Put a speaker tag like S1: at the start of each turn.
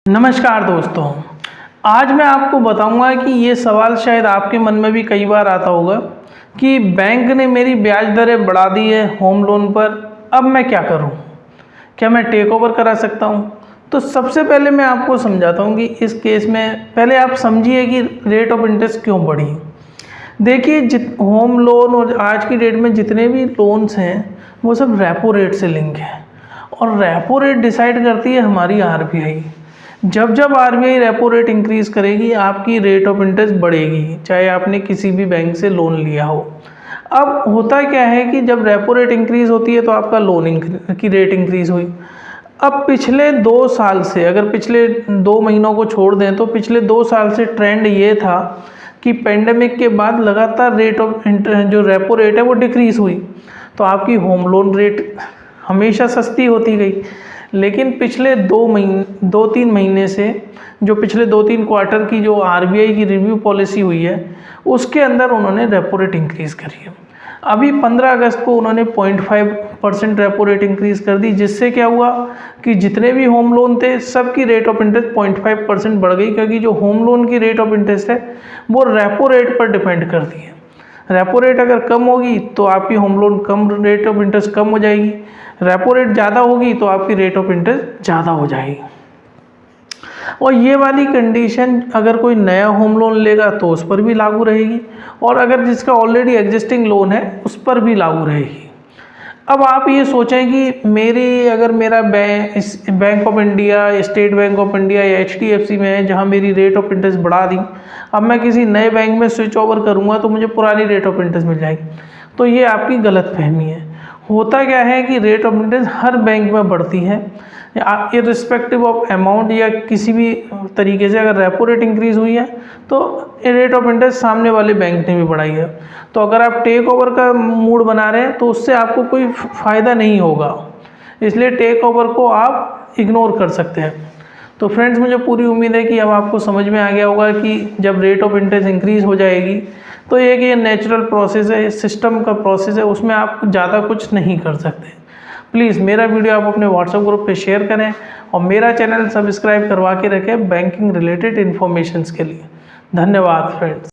S1: नमस्कार दोस्तों, आज मैं आपको बताऊंगा कि ये सवाल शायद आपके मन में भी कई बार आता होगा कि बैंक ने मेरी ब्याज दरें बढ़ा दी है होम लोन पर, अब मैं क्या करूं? क्या मैं टेक ओवर करा सकता हूं? तो सबसे पहले मैं आपको समझाता हूं कि इस केस में पहले आप समझिए कि रेट ऑफ इंटरेस्ट क्यों बढ़ी। देखिए, होम लोन और आज की डेट में जितने भी लोन्स हैं वो सब रेपो रेट से लिंक है और रेपो रेट डिसाइड करती है हमारी आरबीआई। जब जब आरबीआई रेपो रेट इंक्रीज करेगी आपकी रेट ऑफ इंटरेस्ट बढ़ेगी, चाहे आपने किसी भी बैंक से लोन लिया हो। अब होता क्या है कि जब रेपो रेट इंक्रीज होती है तो आपका लोन की रेट इंक्रीज हुई। अब पिछले 2 साल से, अगर पिछले 2 महीनों को छोड़ दें तो पिछले 2 साल से ट्रेंड ये था कि पेंडेमिक के बाद लगातार रेट ऑफ इंटरेस्ट जो रेपो रेट है वो डिक्रीज हुई, तो आपकी होम लोन रेट हमेशा सस्ती होती गई। लेकिन पिछले 2-3 महीने से, जो पिछले 2-3 क्वार्टर की जो आरबीआई की रिव्यू पॉलिसी हुई है उसके अंदर उन्होंने रेपो रेट इंक्रीज़ करी है। अभी 15 अगस्त को उन्होंने 0.5% रेपो रेट इंक्रीज़ कर दी, जिससे क्या हुआ कि जितने भी होम लोन थे सबकी रेट ऑफ इंटरेस्ट 0.5% बढ़ गई, क्योंकि जो होम लोन की रेट ऑफ इंटरेस्ट है वो रेपो रेट पर डिपेंड करती है। रेपो रेट अगर कम होगी तो आपकी होम लोन कम, रेट ऑफ इंटरेस्ट कम हो जाएगी। रेपो रेट ज़्यादा होगी तो आपकी रेट ऑफ इंटरेस्ट ज़्यादा हो जाएगी। और ये वाली कंडीशन अगर कोई नया होम लोन लेगा तो उस पर भी लागू रहेगी, और अगर जिसका ऑलरेडी एग्जिस्टिंग लोन है उस पर भी लागू रहेगी। अब आप ये सोचें कि अगर मेरा bank of India, state bank of India या HDFC में है जहाँ मेरी रेट ऑफ इंटरेस्ट बढ़ा दी, अब मैं किसी नए बैंक में स्विच ओवर करूँगा तो मुझे पुरानी रेट ऑफ इंटरेस्ट मिल जाएगी। तो ये आपकी गलतफहमी है। होता क्या है कि rate of interest her bank में बढ़ती है, इर्रिस्पेक्टिव ऑफ अमाउंट या किसी भी तरीके से। अगर रेपो रेट इंक्रीज़ हुई है तो रेट ऑफ इंटरेस्ट सामने वाले बैंक ने भी बढ़ाई है। तो अगर आप टेक ओवर का मूड बना रहे हैं तो उससे आपको कोई फ़ायदा नहीं होगा, इसलिए टेक ओवर को आप इग्नोर कर सकते हैं। तो फ्रेंड्स, मुझे पूरी उम्मीद है कि अब आपको समझ में आ गया होगा कि जब रेट ऑफ इंटरेस्ट इंक्रीज़ हो जाएगी तो ये नेचुरल प्रोसेस है, सिस्टम का प्रोसेस है, उसमें आप ज़्यादा कुछ नहीं कर सकते। प्लीज़ मेरा वीडियो आप अपने व्हाट्सएप ग्रुप पे शेयर करें और मेरा चैनल सब्सक्राइब करवा के रखें बैंकिंग रिलेटेड इन्फॉर्मेशंस के लिए। धन्यवाद फ्रेंड्स।